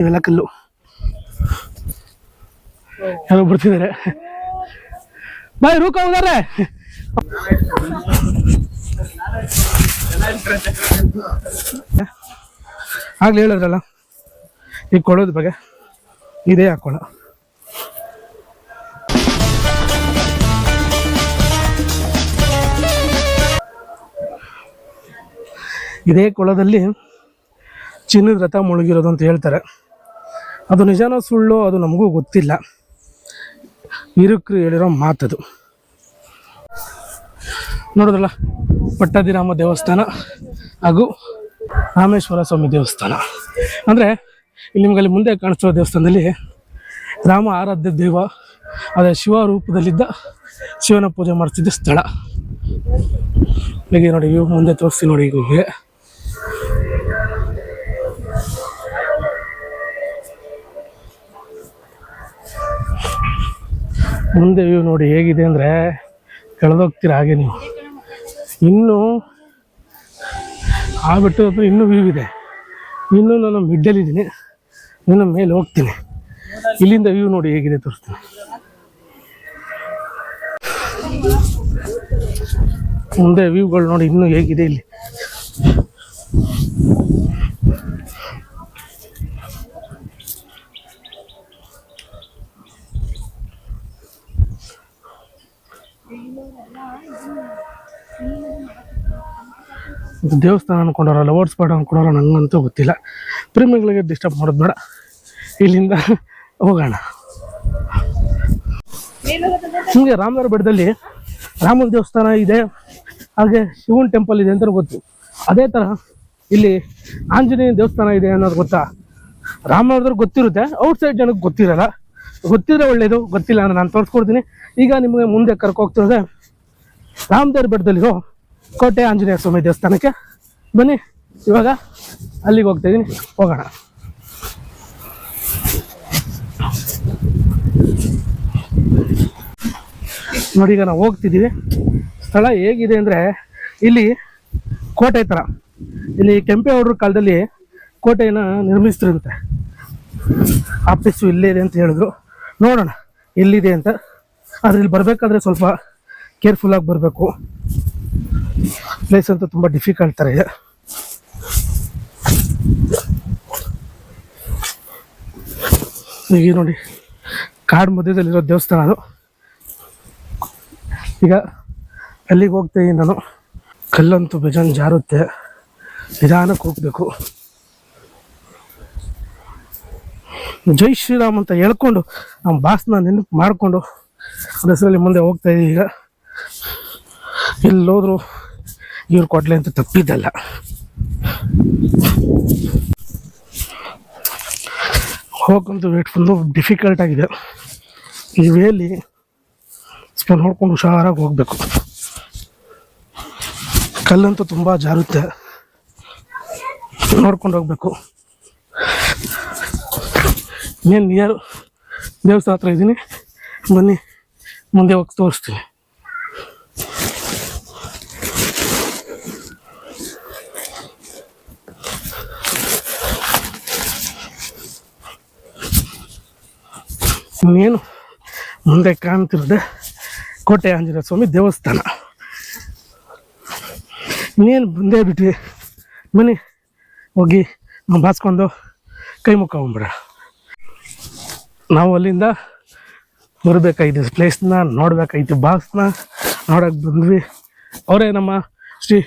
ಇವೆಲ್ಲ ಕಲ್ಲು ಯಾರೋ ಬರ್ತಿದ್ದಾರೆ. ಬಾಯ್ ರೂಕ ಹೋಗಾರೆ ಆಗ್ಲಿ ಹೇಳಿದ್ರಲ್ಲ ಈಗ ಕೊಳೋದ್ ಬಗ್ಗೆ ಇದೇ ಹಾಕೋಣ. ಇದೇ ಕೊಳದಲ್ಲಿ ಚಿನ್ನದ ರಥ ಮುಳುಗಿರೋದು ಅಂತ ಹೇಳ್ತಾರೆ. ಅದು ನಿಜಾನೋ ಸುಳ್ಳು ಅದು ನಮಗೂ ಗೊತ್ತಿಲ್ಲ. ಹಿರುಕರು ಹೇಳಿರೋ ಮಾತದು. ನೋಡೋದಲ್ಲ ಪಟ್ಟಾಭಿರಾಮ ದೇವಸ್ಥಾನ ಹಾಗೂ ರಾಮೇಶ್ವರ ಸ್ವಾಮಿ ದೇವಸ್ಥಾನ. ಅಂದರೆ ಇಲ್ಲಿ ನಿಮಗಲ್ಲಿ ಮುಂದೆ ಕಾಣಿಸ್ತಿರೋ ದೇವಸ್ಥಾನದಲ್ಲಿ ರಾಮ ಆರಾಧ್ಯ ದೇವ ಅದೇ ಶಿವ ರೂಪದಲ್ಲಿದ್ದ ಶಿವನ ಪೂಜೆ ಮಾಡ್ತಿದ್ದ ಸ್ಥಳ. ಹೀಗೆ ನೋಡಿ ಇವು ಮುಂದೆ ತೋರಿಸ್ತೀನಿ ನೋಡಿ. ಈಗ ಮುಂದೆ ವ್ಯೂ ನೋಡಿ ಹೇಗಿದೆ ಅಂದರೆ ಕಳೆದೋಗ್ತೀರ ಹಾಗೆ ನೀವು. ಇನ್ನೂ ಆ ಬೆಟ್ಟದ ಹತ್ರ ಇನ್ನೂ ವ್ಯೂ ಇದೆ. ಇನ್ನೂ ನಾನು ಮಿಡ್ಡಲ್ಲಿದ್ದೀನಿ, ಇನ್ನು ಮೇಲೆ ಹೋಗ್ತೀನಿ. ಇಲ್ಲಿಂದ ವ್ಯೂ ನೋಡಿ ಹೇಗಿದೆ ತೋರಿಸ್ತೀನಿ. ಮುಂದೆ ವ್ಯೂಗಳು ನೋಡಿ ಇನ್ನೂ ಹೇಗಿದೆ ಇಲ್ಲಿ. ದೇವಸ್ಥಾನ ಅನ್ಕೊಂಡವ್ರ ಲವರ್ಸ್ ಪಾರ್ಟ್ ಅನ್ಕೊಂಡವ್ರ ನಂಗಂತೂ ಗೊತ್ತಿಲ್ಲ. ಪ್ರೇಮಿಗಳಿಗೆ ಡಿಸ್ಟರ್ಬ್ ಮಾಡೋದು ಬೇಡ, ಇಲ್ಲಿಂದ ಹೋಗೋಣ. ನಿಮಗೆ ರಾಮನಗರ ಬೆಟ್ಟದಲ್ಲಿ ರಾಮನ ದೇವಸ್ಥಾನ ಇದೆ, ಹಾಗೆ ಶಿವನ ಟೆಂಪಲ್ ಇದೆ ಅಂತ ಗೊತ್ತು. ಅದೇ ಥರ ಇಲ್ಲಿ ಆಂಜನೇಯ ದೇವಸ್ಥಾನ ಇದೆ ಅನ್ನೋದು ಗೊತ್ತಾ? ರಾಮನಗರದವ್ರಿಗೆ ಗೊತ್ತಿರುತ್ತೆ, ಔಟ್ಸೈಡ್ ಜನಕ್ಕೆ ಗೊತ್ತಿರಲ್ಲ. ಗೊತ್ತಿದ್ರೆ ಒಳ್ಳೇದು, ಗೊತ್ತಿಲ್ಲ ಅಂದ್ರೆ ನಾನು ತೋರಿಸ್ಕೊಡ್ತೀನಿ. ಈಗ ನಿಮಗೆ ಮುಂದೆ ಕರ್ಕೋಗ್ತಿರೋದೆ ರಾಮನಗರ ಬೆಟ್ಟದಲ್ಲಿರೋ ಕೋಟೆ ಆಂಜನೇಯ ಸ್ವಾಮಿ ದೇವಸ್ಥಾನಕ್ಕೆ. ಬನ್ನಿ ಇವಾಗ ಅಲ್ಲಿಗೆ ಹೋಗ್ತಾ ಇದ್ದೀನಿ, ಹೋಗೋಣ. ನೋಡಿ ಈಗ ನಾವು ಹೋಗ್ತಿದ್ದೀವಿ. ಸ್ಥಳ ಹೇಗಿದೆ ಅಂದರೆ ಇಲ್ಲಿ ಕೋಟೆ ಥರ, ಇಲ್ಲಿ ಕೆಂಪೇಗೌಡರ ಕಾಲದಲ್ಲಿ ಕೋಟೆಯನ್ನು ನಿರ್ಮಿಸ್ತಿರಂತೆ. ಆಫೀಸು ಇಲ್ಲೇ ಇದೆ ಅಂತ ಹೇಳಿದ್ರು. ನೋಡೋಣ ಎಲ್ಲಿದೆ ಅಂತ. ಆದರೆ ಇಲ್ಲಿ ಬರಬೇಕಾದ್ರೆ ಸ್ವಲ್ಪ ಕೇರ್ಫುಲ್ಲಾಗಿ ಬರಬೇಕು. ಪ್ಲೇಸ್ ಅಂತೂ ತುಂಬ ಡಿಫಿಕಲ್ಟ್ ಥರ ಇದೆ. ಈಗ ನೋಡಿ ಕಾಡು ಮಧ್ಯದಲ್ಲಿರೋ ದೇವಸ್ಥಾನ ಅದು. ಈಗ ಅಲ್ಲಿಗೆ ಹೋಗ್ತೀನಿ ನಾನು. ಕಲ್ಲಂತೂ ಬೇಜಾನ್ ಜಾರುತ್ತೆ, ನಿಧಾನಕ್ಕೆ ಹೋಗ್ಬೇಕು. ಜೈ ಶ್ರೀರಾಮ್ ಅಂತ ಹೇಳ್ಕೊಂಡು ನಮ್ಮ ಬಾಸ್ನ ನೆನಪು ಮಾಡಿಕೊಂಡು ಅದ್ರ ಹೆಸರಲ್ಲಿ ಮುಂದೆ ಹೋಗ್ತಾ ಇದ್ದೀವಿ. ಈಗ ಎಲ್ಲೋದ್ರು ಇವ್ರು ಕೊಡ್ಲಿ ಅಂತ ತಪ್ಪಿದ್ದಲ್ಲ. ಹೋಗಂತೂ ವೇಟ್ ಫುಲ್ಲು ಡಿಫಿಕಲ್ಟ್ ಆಗಿದೆ. ಈ ವೇಲಿ ಸ್ವಲ್ಪ ನೋಡ್ಕೊಂಡು ಹುಷಾರಾಗಿ ಹೋಗ್ಬೇಕು. ಕಲ್ಲಂತೂ ತುಂಬ ಜಾರುತ್ತೆ, ನೋಡ್ಕೊಂಡು ಹೋಗ್ಬೇಕು. ಇನ್ನೇನು ನಿಯರ್ ದೇವಸ್ಥಾನ ಹತ್ರ ಇದ್ದೀನಿ, ಬನ್ನಿ ಮುಂದೆ ಹೋಗಿ ತೋರಿಸ್ತೀನಿ. ಇನ್ನೇನು ಮುಂದೆ ಕಾಣ್ತಿರೋದೆ ಕೋಟೆ ಆಂಜನೇಯ ಸ್ವಾಮಿ ದೇವಸ್ಥಾನ. ಇನ್ನೇನು ಬಂದೇ ಬಿಟ್ವಿ, ಬನ್ನಿ ಹೋಗಿ ನಾವು ಬಾಸ್ಕೊಂಡು ಕೈ ಮುಕ್ಕೊಂಬಿಡ. ನಾವು ಅಲ್ಲಿಂದ ಬರಬೇಕಾಯ್ತು, ಪ್ಲೇಸ್ನ ನೋಡ್ಬೇಕಾಯ್ತು, ಬಾಸ್ನ ನೋಡೋಕೆ ಬಂದ್ವಿ. ಅವರೇ ನಮ್ಮ ಶ್ರೀ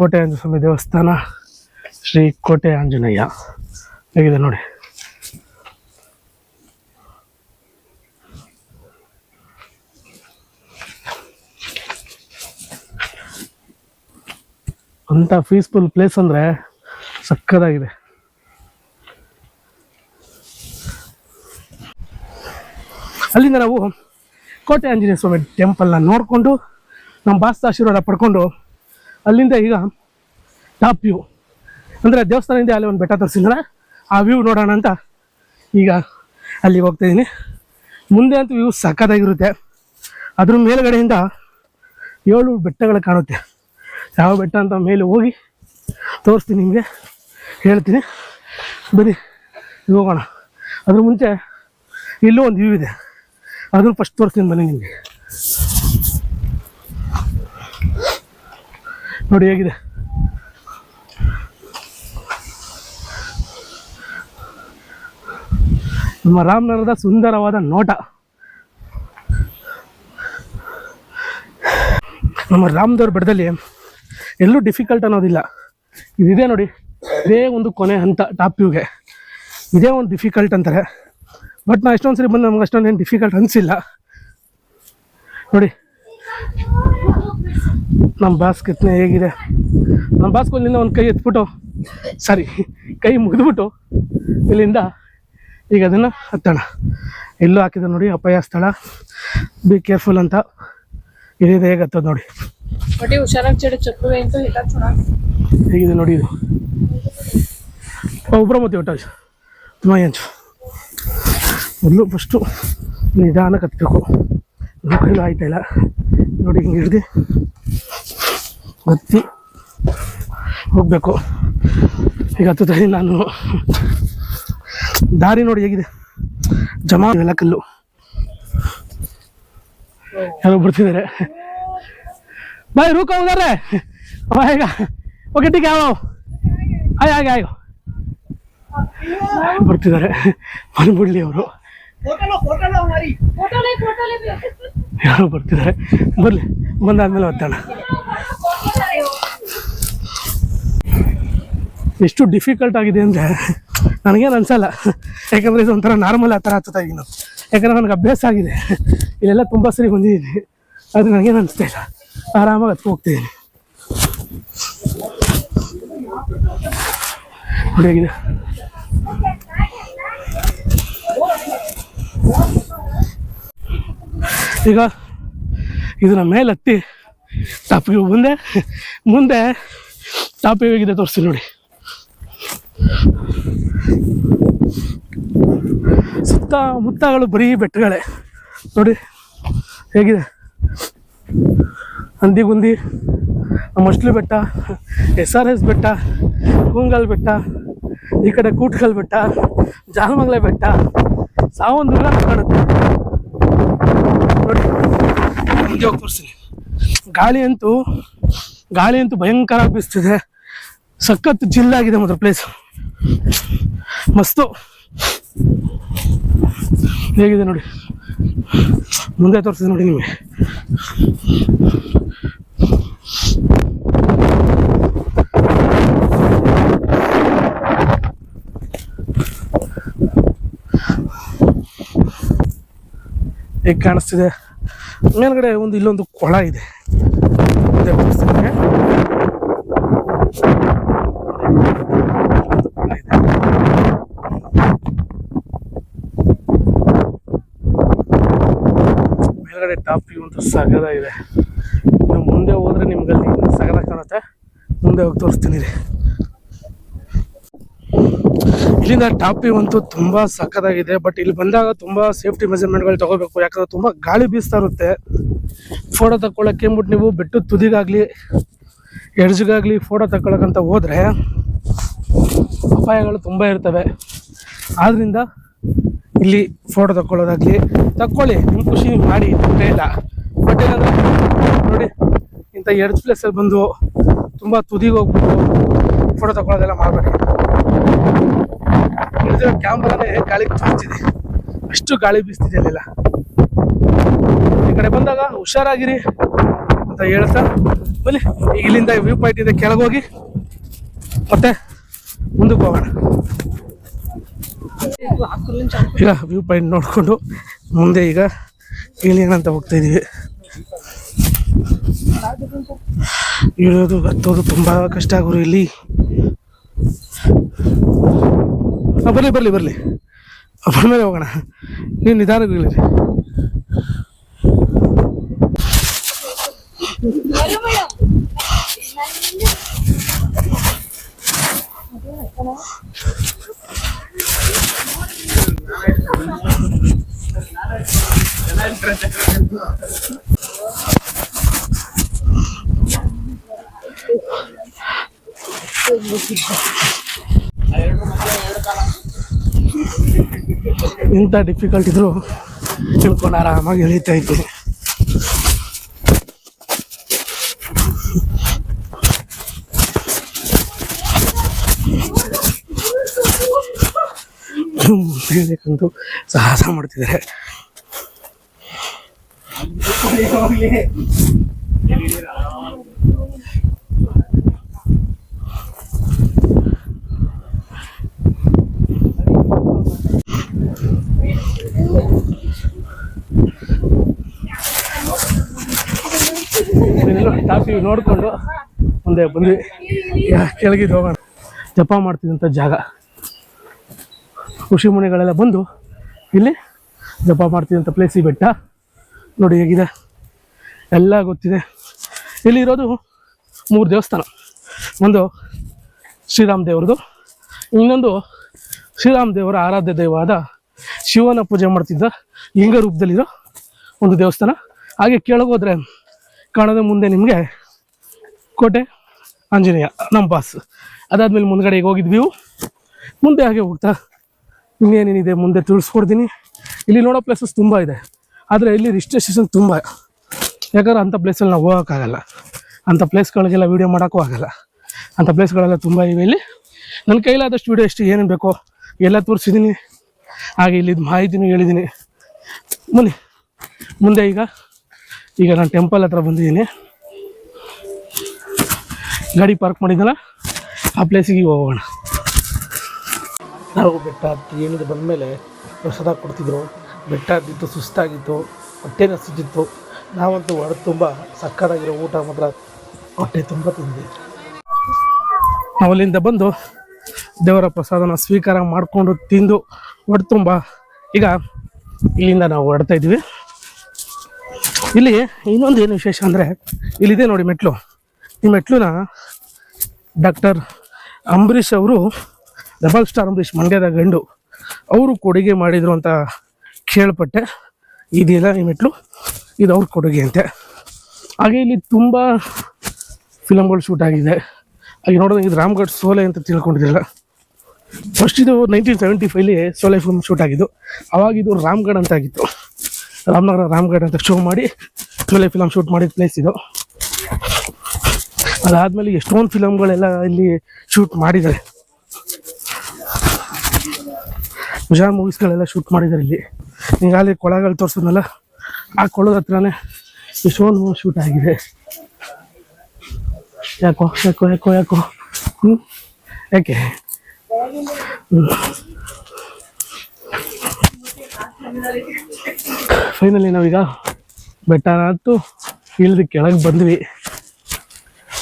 ಕೋಟೆ ಆಂಜನೇಯ ಸ್ವಾಮಿ ದೇವಸ್ಥಾನ, ಶ್ರೀ ಕೋಟೆ ಆಂಜನೇಯ. ಹೇಗಿದೆ ನೋಡಿ. ಅಂಥ ಪೀಸ್ಫುಲ್ ಪ್ಲೇಸ್ ಅಂದರೆ ಸಕ್ಕತ್ತಾಗಿದೆ. ಅಲ್ಲಿಂದ ನಾವು ಕೋಟೆ ಆಂಜನೇಯ ಸ್ವಾಮಿ ಟೆಂಪಲ್ನ ನೋಡಿಕೊಂಡು ನಮ್ಮ ಬಾಸ್ತ ಆಶೀರ್ವಾದ ಪಡ್ಕೊಂಡು ಅಲ್ಲಿಂದ ಈಗ ಟಾಪ್ ವ್ಯೂ ಅಂದರೆ ದೇವಸ್ಥಾನದಿಂದ ಅಲ್ಲಿ ಒಂದು ಬೆಟ್ಟ ತೋರಿಸಿದ್ರೆ ಆ ವ್ಯೂ ನೋಡೋಣ ಅಂತ ಈಗ ಅಲ್ಲಿಗೆ ಹೋಗ್ತಾಯಿದ್ದೀನಿ. ಮುಂದೆ ಅಂತೂ ವ್ಯೂ ಸಕ್ಕತ್ತಾಗಿರುತ್ತೆ. ಅದ್ರ ಮೇಲುಗಡೆಯಿಂದ 7 ಬೆಟ್ಟಗಳು ಕಾಣುತ್ತೆ. ಯಾವ ಬೆಟ್ಟ ಅಂತ ಮೇಲೆ ಹೋಗಿ ತೋರಿಸ್ತೀನಿ, ನಿಮಗೆ ಹೇಳ್ತೀನಿ. ಬನ್ನಿ ಹೋಗೋಣ. ಅದ್ರ ಮುಂಚೆ ಇಲ್ಲೂ ಒಂದು ವ್ಯೂ ಇದೆ, ಅದನ್ನು ಫಸ್ಟ್ ತೋರಿಸ್ತೀನಿ ಬನ್ನಿ ನಿಮಗೆ. ನೋಡಿ ಹೇಗಿದೆ. ನಮ್ಮ ರಾಮನಗರದ ಸುಂದರವಾದ ನೋಟ. ನಮ್ಮ ರಾಮದೇವ್ರ ಬೆಟ್ಟದಲ್ಲಿ ಎಲ್ಲೂ ಡಿಫಿಕಲ್ಟ್ ಅನ್ನೋದಿಲ್ಲ. ಇದಿದೆ ನೋಡಿ, ಇದೇ ಒಂದು ಕೊನೆ ಹಂತ ಟಾಪ್ ವ್ಯೂಗೆ, ಇದೇ ಒಂದು ಡಿಫಿಕಲ್ಟ್ ಅಂತಾರೆ. ಬಟ್ ನಾ ಎಷ್ಟೊಂದು ಸರಿ ಬಂದು ನಮ್ಗೆ ಅಷ್ಟೊಂದೇನು ಡಿಫಿಕಲ್ಟ್ ಅನಿಸಿಲ್ಲ. ನೋಡಿ ನಮ್ಮ ಬಾಸ್ಕೆಟ್ನ ಹೇಗಿದೆ. ನಮ್ಮ ಬಾಸ್ಕಲ್ಲಿಂದ ಒಂದು ಕೈ ಎತ್ಬಿಟ್ಟು ಕೈ ಮುಗಿದ್ಬಿಟ್ಟು ಇಲ್ಲಿಂದ ಈಗ ಅದನ್ನು ಹತ್ತೋಣ. ಎಲ್ಲೂ ಹಾಕಿದೆ ನೋಡಿ ಅಪಾಯ ಸ್ಥಳ, ಬಿ ಕೇರ್ಫುಲ್ ಅಂತ. ಇದಿದೆ ಹೇಗೆ ಹತ್ತೋದು ನೋಡಿ. ಹೇಗಿದೆ ನೋಡಿ ಇದು. ಒಬ್ಬರ ಮತ್ತೆ ಒಟ್ಟ ತುಂಬ ಎಂಚು ಮೊದಲು ಫಸ್ಟು ನಿಧಾನಕ್ಕೆ ಹತ್ತಬೇಕು. ಕೈಲೂ ಆಯ್ತಾಯಿಲ್ಲ ನೋಡಿ, ಹಿಂಗೆ ಹಿಡ್ದು ಹತ್ತಿ ಹೋಗಬೇಕು. ಈಗ ಹತ್ತುತ್ತೀನಿ ನಾನು. ದಾರಿ ನೋಡಿ ಹೇಗಿದೆ, ಜಮಾ ಎಲ್ಲ ಕಲ್ಲು. ಯಾರೋ ಬರ್ತಿದ್ದಾರೆ. ಬಾಯ್ ರೂಕ ಹೋದಾರೆ ಈಗ. ಓಕೆ ಟೀಕ್ ಯಾವ ಆಗ ಬರ್ತಿದ್ದಾರೆ. ಬಂದ್ಬಿಡ್ಲಿ ಅವರು, ಯಾರೋ ಬರ್ತಿದ್ದಾರೆ. ಬರಲಿ, ಬಂದಾದ್ಮೇಲೆ ಒತ್ತೋಣ. ಎಷ್ಟು ಡಿಫಿಕಲ್ಟ್ ಆಗಿದೆ ಅಂದರೆ ನನಗೇನು ಅನಿಸಲ್ಲ, ಯಾಕಂದರೆ ಇದು ಒಂಥರ ನಾರ್ಮಲ್ ಆ ಥರ ಹತ್ತುತ್ತಾ ಇದ್ದೀನಿ. ಯಾಕಂದರೆ ನನಗೆ ಅಭ್ಯಾಸ ಆಗಿದೆ, ಇಲ್ಲೆಲ್ಲ ತುಂಬ ಸರಿ ಬಂದಿದ್ದೀನಿ. ಅದು ನನಗೇನು ಅನಿಸ್ತಾ ಇಲ್ಲ, ಆರಾಮಾಗಿ ಹತ್ಕೊ ಹೋಗ್ತಿದ್ದೀನಿ. ಹೇಗಿದೆ ಈಗ ಇದನ್ನ ಮೇಲೆ ಹತ್ತಿ ಟಾಪಿಗೆ ಮುಂದೆ ಟಾಪಿಗೆ ಹೇಗಿದೆ ತೋರಿಸ್ತೀನಿ ನೋಡಿ. ಸುತ್ತಮುತ್ತಗಳು ಬರೀ ಬೆಟ್ಟಗಳೇ ನೋಡಿ ಹೇಗಿದೆ. ಹಂದಿಗುಂದಿ, ಮಸ್ಲಿ ಬೆಟ್ಟ, SRS ಬೆಟ್ಟ, ಕೂಂಗಲ್ ಬೆಟ್ಟ, ಈ ಕಡೆ ಕೂಟ್ಕಲ್ ಬೆಟ್ಟ, ಜಾಲಮಂಗಲ ಬೆಟ್ಟ, ಸಾವೊಂದುರ್ಗ ಕಾಣುತ್ತೆ ನೋಡಿ. ಮುಂದೆ ಹೋಗಿ ತೋರಿಸ್ತೀನಿ. ಗಾಳಿ ಅಂತೂ ಭಯಂಕರ ಬೀಸ್ತಿದೆ. ಸಖತ್ ಜಿಲ್ಲಾಗಿದೆ ಮಾತ್ರ ಪ್ಲೇಸ್, ಮಸ್ತು ಹೇಗಿದೆ ನೋಡಿ. ಮುಂದೆ ತೋರಿಸ್ತೀನಿ ನೋಡಿ ನಿಮಗೆ. ಹೇಗೆ ಕಾಣಿಸ್ತಿದೆ. ಮೇಲ್ಗಡೆ ಇಲ್ಲೊಂದು ಕೊಳ ಇದೆ. ಮುಂದೆ ತೋರಿಸ್ತೀನಿ ನಿಮಗೆ. ಮೇಲ್ಗಡೆ ಟಾಪ್ ವ್ಯೂ ಅಂತೂ ಸಗದಾಗಿದೆ. ನೀವು ಮುಂದೆ ಹೋದ್ರೆ ನಿಮ್ಗೆ ಅಲ್ಲಿ ಸಗದ ಕಾಣುತ್ತೆ. ಮುಂದೆ ಹೋಗಿ ತೋರಿಸ್ತೀನಿ ರೀ. ಇಲ್ಲಿಂದ ಟಾಪ್ ವ್ಯೂ ಅಂತೂ ತುಂಬ ಸಕ್ಕದಾಗಿದೆ. ಬಟ್ ಇಲ್ಲಿ ಬಂದಾಗ ತುಂಬ ಸೇಫ್ಟಿ ಮೆಜರ್ಮೆಂಟ್ಗಳು ತಗೋಬೇಕು, ಯಾಕಂದ್ರೆ ತುಂಬ ಗಾಳಿ ಬೀಸ್ತಾ ಇರುತ್ತೆ. ಫೋಟೋ ತಗೊಳ್ಳೋಕೆ ಅಂದ್ಬಿಟ್ಟು ನೀವು ಬೆಟ್ಟದ ತುದಿಗಾಗಲಿ ಎಡ್ಜ್ಗಾಗಲಿ ಫೋಟೋ ತಗೊಳ್ಳೋಕ್ಕಂತ ಹೋದರೆ ಅಪಾಯಗಳು ತುಂಬ ಇರ್ತವೆ. ಆದ್ದರಿಂದ ಇಲ್ಲಿ ಫೋಟೋ ತಗೊಳ್ಳೋದಾಗಲಿ ತಗೊಳ್ಳಿ, ನಿಮ್ಮ ಖುಷಿ ಮಾಡಿ, ತೊಂದರೆ ಇಲ್ಲ. ಬಟ್ ಏನಂದರೆ ನೋಡಿ, ಇಂಥ ಎಡ್ಜ್ ಪ್ಲೇಸಲ್ಲಿ ಬಂದು ತುಂಬ ತುದಿಗೆ ಹೋಗ್ಬಿಟ್ಟು ಫೋಟೋ ತಗೊಳ್ಳೋದೆಲ್ಲ ಮಾಡಬೇಡಿ. ಹಿಡಿದಿರೋ ಕ್ಯಾಮ್ರಾನೇ ಗಾಳಿಗೆ ಚುಚ್ಚಿದೆ, ಅಷ್ಟು ಗಾಳಿ ಬೀಸ್ತಿದೆ ಅಲ್ಲೆಲ್ಲ. ಈ ಕಡೆ ಬಂದಾಗ ಹುಷಾರಾಗಿರಿ ಅಂತ ಹೇಳ್ತಾ ಬನ್ನಿ. ಈಗ ಇಲ್ಲಿಂದ ವ್ಯೂ ಪಾಯಿಂಟ್ ಇದೆ, ಕೆಳಗೋಗಿ ಮತ್ತೆ ಮುಂದಕ್ಕೆ ಹೋಗೋಣ. ಈಗ ವ್ಯೂ ಪಾಯಿಂಟ್ ನೋಡಿಕೊಂಡು ಮುಂದೆ ಈಗ ಇಳಿಯೋಣಂತ ಹೋಗ್ತಾ ಇದೀವಿ. ಇಳಿಯೋದು ಹತ್ತೋದು ತುಂಬ ಕಷ್ಟ ಆಗೋರು ಇಲ್ಲಿ. ಬರಲಿ ಮೇಲೆ ಹೋಗೋಣ. ನೀವು ನಿಧಾನಕ್ಕೆ ಇಳಿರಿ. ಇಂಥ ಡಿಫಿಕಲ್ಟ್ ಇದ್ರು ತಿಳ್ಕೊಂಡು ಆರಾಮಾಗಿ ಎಳೀತಾ ಇದ್ದೀನಿ. ಹೇಳಬೇಕಂತೂ ಸಾಹಸ ಮಾಡ್ತಿದ್ದಾರೆ. ಟಾಪಿ ನೋಡಿಕೊಂಡು ಮುಂದೆ ಬಂದ್ವಿ. ಕೆಳಗಿದ್ದು ಹೋಗೋಣ. ಜಪ ಮಾಡ್ತಿದ್ದಂಥ ಜಾಗ, ಋಷಿ ಮುನಿಗಳೆಲ್ಲ ಬಂದು ಇಲ್ಲಿ ಜಪ ಮಾಡ್ತಿದ್ದಂಥ ಪ್ಲೇಸ್. ಈ ಬೆಟ್ಟ ನೋಡಿ ಹೇಗಿದೆ, ಎಲ್ಲ ಗೊತ್ತಿದೆ. ಇಲ್ಲಿರೋದು 3 ದೇವಸ್ಥಾನ. ಒಂದು ಶ್ರೀರಾಮ್ ದೇವ್ರದ್ದು, ಇನ್ನೊಂದು ಶ್ರೀರಾಮ್ ದೇವರ ಆರಾಧ್ಯ ದೈವವಾದ ಶಿವನ ಪೂಜೆ ಮಾಡ್ತಿದ್ದ ಲಿಂಗ ರೂಪದಲ್ಲಿರೋ ಒಂದು ದೇವಸ್ಥಾನ. ಹಾಗೆ ಕೆಳಗೋದ್ರೆ ಕಾಣೋದು ಮುಂದೆ ನಿಮಗೆ ಕೋಟೆ ಆಂಜನೇಯ, ನಮ್ಮ ಬಾಸ್. ಅದಾದ್ಮೇಲೆ ಮುಂದ್ಗಡೆ ಈಗ ಹೋಗಿದ್ವಿ. ಮುಂದೆ ಹಾಗೆ ಹೋಗ್ತಾ ಇನ್ನೇನೇನಿದೆ ಮುಂದೆ ತಿಳಿಸ್ಕೊಡ್ತೀನಿ. ಇಲ್ಲಿ ನೋಡೋ ಪ್ಲೇಸಸ್ ತುಂಬ ಇದೆ, ಆದರೆ ಇಲ್ಲಿ ರಿಸ್ಟ್ರಿಕ್ಷನ್ ತುಂಬ. ಯಾಕಂದ್ರೆ ಅಂಥ ಪ್ಲೇಸಲ್ಲಿ ನಾವು ಹೋಗೋಕ್ಕಾಗಲ್ಲ, ಅಂಥ ಪ್ಲೇಸ್ಗಳಿಗೆಲ್ಲ ವೀಡಿಯೋ ಮಾಡೋಕ್ಕೂ ಆಗಲ್ಲ. ಅಂಥ ಪ್ಲೇಸ್ಗಳೆಲ್ಲ ತುಂಬ ಇವೆ ಇಲ್ಲಿ. ನನ್ನ ಕೈಲಾದಷ್ಟು ವೀಡಿಯೋ ಎಷ್ಟು ಏನೇನು ಬೇಕೋ ಎಲ್ಲ ತೋರಿಸಿದ್ದೀನಿ. ಹಾಗೆ ಇಲ್ಲಿದ್ದು ಮಾಹಿತಿನೂ ಹೇಳಿದ್ದೀನಿ. ಬನ್ನಿ ಮುಂದೆ ಈಗ ನಾನು ಟೆಂಪಲ್ ಹತ್ರ ಬಂದಿದ್ದೀನಿ. ಗಾಡಿ ಪಾರ್ಕ್ ಮಾಡಿದ್ದಲ್ಲ ಆ ಪ್ಲೇಸಿಗೆ ಹೋಗೋಣ. ನಾವು ಬೆಟ್ಟ ಹತ್ತಿ ಏನಿದೆ ಬಂದಮೇಲೆ ಪ್ರಸಾದ ಕೊಡ್ತಿದ್ರು. ಬೆಟ್ಟ ಹತ್ತಿತ್ತು, ಸುಸ್ತಾಗಿತ್ತು, ಹೊಟ್ಟೆ ಹಸಿತಿತ್ತು. ನಾವಂತೂ ಹೊಟ್ಟೆ ತುಂಬ ಸಕ್ಕತ್ತಾಗಿರೋ ಊಟ ಮಾತ್ರ ಹೊಟ್ಟೆ ತುಂಬ ತಿಂದ್ವಿ. ನಾವು ಅಲ್ಲಿಂದ ಬಂದು ದೇವರ ಪ್ರಸಾದನ ಸ್ವೀಕಾರ ಮಾಡಿಕೊಂಡು ತಿಂದು ಹೊಟ್ಟೆ ತುಂಬ ಈಗ ಇಲ್ಲಿಂದ ನಾವು ಹೊರಡ್ತಾ ಇದ್ವಿ. ಇಲ್ಲಿ ಇನ್ನೊಂದು ಏನು ವಿಶೇಷ ಅಂದರೆ ಇಲ್ಲಿದೆ ನೋಡಿ ಮೆಟ್ಲು. ಈ ಮೆಟ್ಲುನ ಡಾಕ್ಟರ್ ಅಂಬರೀಷ್ ಅವರು, ಡಬಲ್ ಸ್ಟಾರ್ ಅಂಬರೀಷ್, ಮಂಡ್ಯದ ಗಂಡು, ಅವರು ಕೊಡುಗೆ ಮಾಡಿದರು ಅಂತ ಕೇಳ್ಪಟ್ಟೆ. ಇದೆಯಲ್ಲ ಈ ಮೆಟ್ಲು, ಇದು ಅವ್ರ ಕೊಡುಗೆ ಅಂತೆ. ಹಾಗೆ ಇಲ್ಲಿ ತುಂಬ ಫಿಲಮ್ಗಳು ಶೂಟ್ ಆಗಿದೆ. ಹಾಗೆ ನೋಡೋದು ಇದು ರಾಮ್ಗಢ್ ಸೋಲೆ ಅಂತ ತಿಳ್ಕೊಂಡಿದ್ದಿಲ್ಲ. ಫಸ್ಟ್ ಇದು 1975 ಸೋಲೆ ಫಿಲ್ಮ್ ಶೂಟ್ ಆಗಿದ್ದು. ಅವಾಗ ಇದು ರಾಮ್ಗಢ್ ಅಂತ ಆಗಿತ್ತು. ರಾಮನಗರ ರಾಮ್ಗಢ್ ಅಂತ ಶೋ ಮಾಡಿ ಸೋಲೆ ಫಿಲಮ್ ಶೂಟ್ ಮಾಡಿದ ಪ್ಲೇಸ್ ಇದು. ಅದಾದಮೇಲೆ ಎಷ್ಟೊಂದು ಫಿಲಮ್ಗಳೆಲ್ಲ ಇಲ್ಲಿ ಶೂಟ್ ಮಾಡಿದ್ದಾರೆ. ಮುಜಾರ್ ಮೂವೀಸ್ಗಳೆಲ್ಲ ಶೂಟ್ ಮಾಡಿದ್ದಾರೆ ಇಲ್ಲಿ. ಈಗಾಗಲೇ ಕೊಳಗಳು ತೋರಿಸಿದ್ನಲ್ಲ, ಆ ಕೊಳದ ಹತ್ರನೇ ಎಷ್ಟೊಂದು ಮೂವಿ ಶೂಟ್ ಆಗಿದೆ. ಯಾಕೋ ಯಾಕೋ ಯಾಕೋ ಯಾಕೋ ಯಾಕೆ ಫೈನಲಿ ನಾವೀಗ ಬೆಟ್ಟನ ಹತ್ತು ಇಳಿದು ಕೆಳಗೆ ಬಂದ್ವಿ.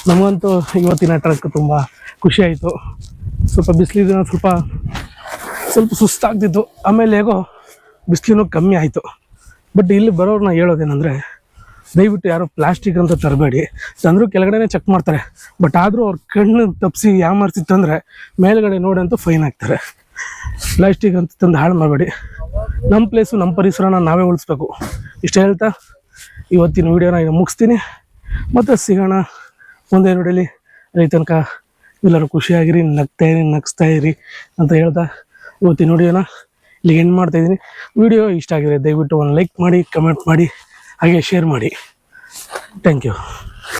ನಮಗಂತೂ ಇವತ್ತಿನ ಟ್ರಕ್ ತುಂಬ ಖುಷಿ ಆಯಿತು. ಸ್ವಲ್ಪ ಬಿಸಿಲಿನ ಸ್ವಲ್ಪ ಸುಸ್ತಾಗ್ತಿತ್ತು. ಆಮೇಲೆ ಹೇಗೋ ಬಿಸಿಲಿನೂ ಕಮ್ಮಿ ಆಯಿತು. ಬಟ್ ಇಲ್ಲಿ ಬರೋರನ್ನ ಹೇಳೋದೇನೆಂದರೆ, ದಯವಿಟ್ಟು ಯಾರೋ ಪ್ಲಾಸ್ಟಿಕ್ ಅಂತ ತರಬೇಡಿ. ತಂದರೂ ಕೆಳಗಡೆನೇ ಚೆಕ್ ಮಾಡ್ತಾರೆ. ಬಟ್ ಆದರೂ ಅವ್ರ ಕಣ್ಣು ತಪ್ಪಿಸಿ ಯಾಮಾರ್ತಿತ್ತು ಅಂದರೆ ಮೇಲ್ಗಡೆ ನೋಡಿ ಅಂತೂ ಫೈನ್ ಹಾಕ್ತಾರೆ. ಪ್ಲಾಸ್ಟಿಕ್ ಅಂತ ತಂದು ಹಾಳು ಮಾಡಬೇಡಿ. ನಮ್ಮ ಪ್ಲೇಸು, ನಮ್ಮ ಪರಿಸರನ ನಾವೇ ಉಳಿಸ್ಬೇಕು. ಇಷ್ಟು ಹೇಳ್ತಾ ಇವತ್ತಿನ ವೀಡಿಯೋನ ಈಗ ಮುಗಿಸ್ತೀನಿ. ಮತ್ತು ಸಿಗೋಣ ಮುಂದೆ ವಿಡಿಯೋಲಿ. ಅಲ್ಲಿ ತನಕ ಎಲ್ಲರೂ ಖುಷಿಯಾಗಿರಿ, ನಗಿಸ್ತಾ ಇರಿ ಅಂತ ಹೇಳ್ತಾ ಇವತ್ತಿನ ವಿಡಿಯೋನ ಇಲ್ಲಿಗೆ ಎಂಡ್ ಮಾಡ್ತಾಯಿದ್ದೀನಿ. ವಿಡಿಯೋ ಇಷ್ಟ ಆಗಿದೆ ದಯವಿಟ್ಟು ಒಂದು ಲೈಕ್ ಮಾಡಿ, ಕಮೆಂಟ್ ಮಾಡಿ, ಹಾಗೆ ಶೇರ್ ಮಾಡಿ. Thank you.